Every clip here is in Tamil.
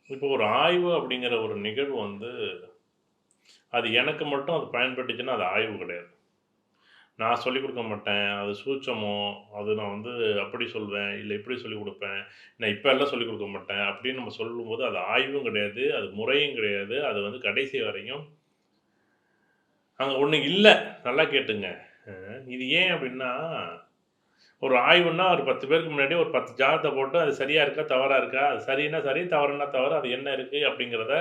இப்போ ஒரு ஆய்வு அப்படிங்கிற ஒரு நிகழ்வு வந்து, அது எனக்கு மட்டும் அது பயன்பட்டுச்சுன்னா, அது ஆய்வு கிடையாது. நான் சொல்லிக் குடுக்க மாட்டேன். அது சூட்சமோ, அது நான் வந்து அப்படி சொல்வேன், இல்ல இப்படி சொல்லிக் குடுப்பேன். நான் இப்பல்லாம் சொல்லிக் குடுக்க மாட்டேன். அப்படின்னு நம்ம சொல்லும்போது, அது ஆய்வும் கிடையாது, அது முறையும் கிடையாது. அது வந்து கடைசி வரையும் அங்க ஒண்ணு இல்ல. நல்லா கேட்டுங்க. இது ஏன் அப்படின்னா, ஒரு ஆய்வுன்னா ஒரு 10 பேருக்கு முன்னாடி ஒரு 10 ஜாதகத்த போட்டு அது சரியா இருக்கா? தவறா இருக்கா? அது சரின்னா சரி, தவறுன்னா தவறு. அது என்ன இருக்கு? அப்படிங்கிறத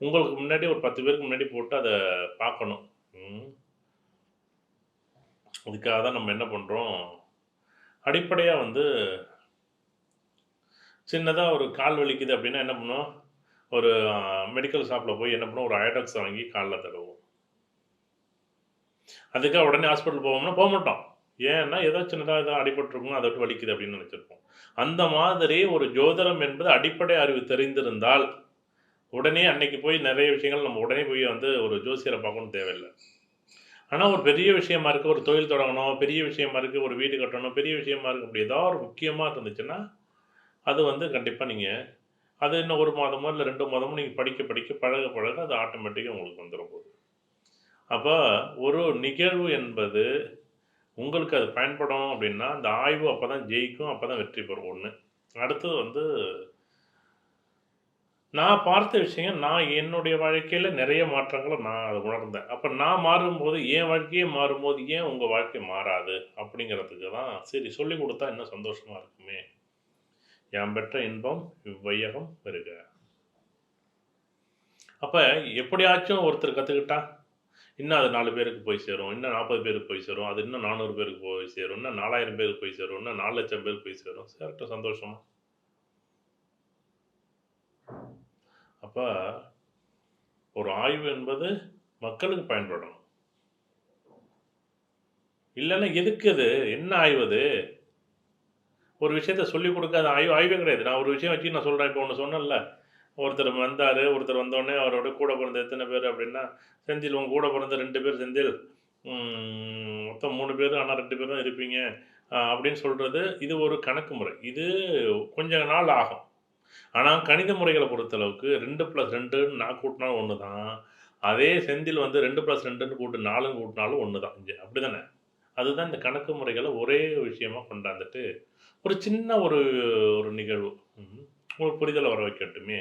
உங்களுக்கு முன்னாடி ஒரு 10 பேருக்கு முன்னாடி போட்டு அத பார்க்கணும். ம். அதுக்காக தான் நம்ம என்ன பண்றோம், அடிப்படையா வந்து சின்னதா ஒரு கால் வலிக்குது அப்படின்னா என்ன பண்ணுவோம், ஒரு மெடிக்கல் ஷாப்ல போய் என்ன பண்ணுவோம், ஒரு அயோடெக்ஸ் வாங்கி கால்ல தடவுவோம். அதுக்காக உடனே ஹாஸ்பிட்டல் போவோம்னா போமாட்டோம். ஏன்னா, ஏதோ சின்னதா ஏதோ அடிபட்டுருக்கும், அத விட்டு வலிக்குது அப்படின்னு நெனச்சிருப்போம். அந்த மாதிரி ஒரு ஜோதிடம் என்பது அடிப்படை அறிவு தெரிந்திருந்தால், உடனே அன்னைக்கு போய் நெறைய விஷயங்கள் நம்ம உடனே போய் வந்து ஒரு ஜோசியர பார்க்கணும்னு தேவையில்ல. ஆனா, ஒரு பெரிய விஷயமா இருக்கு, ஒரு தொழில் தொடங்கணும், பெரிய விஷயமா இருக்கு, ஒரு வீடு கட்டணும், பெரிய விஷயமா இருக்கு, அப்படி ஏதாவது ஒரு முக்கியமா இருந்துச்சுன்னா, அது வந்து கண்டிப்பா நீங்க அது இன்னும் 1 மாதமோ, இல்ல 2 மாதமோ நீங்க படிக்க, படிக்க பழக, பழக அது ஆட்டோமேட்டிக்கா உங்களுக்கு வந்துற போது. அப்ப ஒரு நிகழ்வு என்பது உங்களுக்கு அது பயன்படும் அப்டின்னா, அந்த ஆய்வு அப்பதான் ஜெயிக்கும். அப்பதான் வெற்றி பெறும் 1. அடுத்தது வந்து நான் பார்த்த விஷயம், நான் என்னுடைய வாழ்க்கையில நெறைய மாற்றங்கள நான் அத உணர்ந்தேன். அப்ப நான் மாறும்போது, என் வாழ்க்கையே மாறும்போது, ஏன் உங்க வாழ்க்கை மாறாது? அப்படிங்கிறதுக்கு தான், சரி சொல்லிக் குடுத்தா இன்னும் சந்தோஷமா இருக்குமே! "யாம் பெற்ற இன்பம் இவ்வையகம் பெறுக." அப்ப எப்படியாச்சும் ஒருத்தர் கத்துக்கிட்டா, இன்னும் அது 4 பேருக்கு போய் சேரும். இன்னும் 40 பேருக்கு போய் சேரும். அது இன்னும் 400 பேருக்கு போய் சேரும். இன்னும் 4000 பேருக்கு போய் சேரும். இன்னும் 4,00,000 பேருக்கு போய் சேரும். சேரட்டும் சந்தோஷமா. அப்ப ஒரு ஆய்வு என்பது மக்களுக்கு பயன்படணும். இல்லன்னா எதுக்கு அது? என்ன ஆய்வு அது? ஒரு விஷயத்த சொல்லிக் குடுக்காத ஆய்வே கிடையாது. நான் ஒரு விஷயம் வச்சு நான் சொல்றேன். இப்போ ஒண்ணு சொன்னேன்ல. ஒருத்தர் வந்தாரு. ஒருத்தர் வந்தோனே அவரோட கூட பிறந்த எத்தன பேர் அப்டின்னா, செந்தில் உங்க கூட பிறந்த 2 பேர் செந்தில். மொத்தம் 3 பேரு. ஆனா 2 பேர் தான் இருப்பீங்க. அப்டின்னு சொல்றது, இது ஒரு கணக்கு முறை. இது கொஞ்ச நாள் ஆகும். ஆனா கணித முறைகள பொறுத்தளவுக்கு 2+2 நான் கூட்டுனாலும் 1 தான். அதே செந்தில் வந்து 2+2ன்னு கூட்டு 4ன்னு கூட்டுனாலும் 1 தான். அப்டிதானே? அதுதான் இந்த கணக்கு முறைகள ஒரே விஷயமா கொண்டாந்துட்டு, ஒரு சின்ன ஒரு ஒரு நிகழ்வு. ம். ஒரு புரிதல வர வைக்கட்டுமே!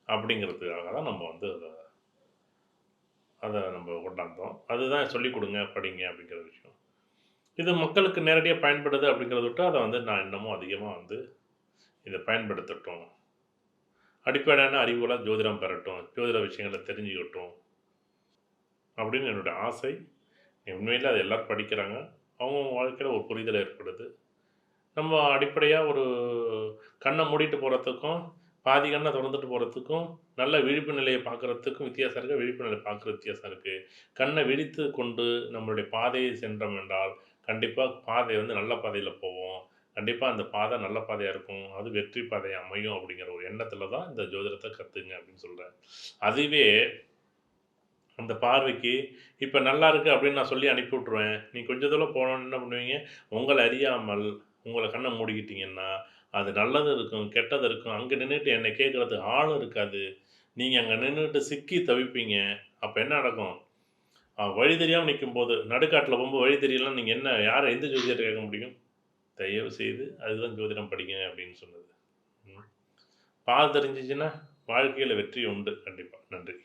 அப்படிங்கிறதுக்காக தான் நம்ம வந்து அத நம்ம கொண்டாந்தோம். அதுதான் சொல்லிக் குடுங்க, படிங்க அப்படிங்கிற விஷயம். இது மக்களுக்கு நேரடியா பயன்படுது அப்படிங்கிறத விட்டு, அத வந்து நான் இன்னமும் அதிகமா வந்து இத பயன்படுத்தட்டும். அடிப்படையான அறிவுகள ஜோதிடம் பெறட்டும். ஜோதிட விஷயங்கள தெரிஞ்சுக்கட்டும். அப்படின்னு என்னுடைய ஆசை. உண்மையிலே அது எல்லாரும் படிக்கிறாங்க. அவங்கவங்க வாழ்க்கையில ஒரு புரிதல் ஏற்படுது. நம்ம அடிப்படையா ஒரு கண்ண மூடிட்டு போறதுக்கும், பாதி கண்ண தொறந்துட்டு போறதுக்கும், நல்ல விழிப்பு நிலைய பார்க்குறதுக்கும் வித்தியாசம் இருக்கு. விழிப்பு நிலை பார்க்குற வித்தியாசம் இருக்கு. கண்ண விழித்து கொண்டு நம்மளுடைய பாதையை சென்றோம் என்றால், கண்டிப்பா பாதை வந்து நல்ல பாதையில போவோம். கண்டிப்பா அந்த பாதை நல்ல பாதையா இருக்கும். அது வெற்றி பாதையா அமையும் அப்படிங்கிற ஒரு எண்ணத்தில தான் இந்த ஜோதிடத்த கத்துங்க அப்படின்னு சொல்றேன். அதுவே அந்த பார்வைக்கு, இப்ப நல்லா இருக்கு அப்படின்னு நான் சொல்லி அனுப்பி விட்டுருவேன். நீங்க கொஞ்சம் தூரம் போனோனே என்ன பண்ணுவீங்க, உங்கள அறியாமல் உங்கள கண்ண மூடிக்கிட்டீங்கன்னா, அது நல்லது இருக்கும், கெட்டது இருக்கும். அங்க நின்னுட்டு என்ன கேட்கறதுக்கு ஆளும் இருக்காது. நீங்க அங்க நின்னுட்டு சிக்கி தவிப்பீங்க. அப்ப என்ன நடக்கும்? வழி தெரியாம நிக்கும்போது, நடுக்காட்டுல போகும்போது வழி தெரியலன்னா நீங்க என்ன யார எந்த ஜோதிடர்ட்ட கேட்க முடியும்? தயவு செய்து அதுதான் ஜோதிடம் படிங்க அப்படின்னு சொன்னது. ம். பாதை தெரிஞ்சுச்சுன்னா, வாழ்க்கையில வெற்றி உண்டு. கண்டிப்பா. நன்றி.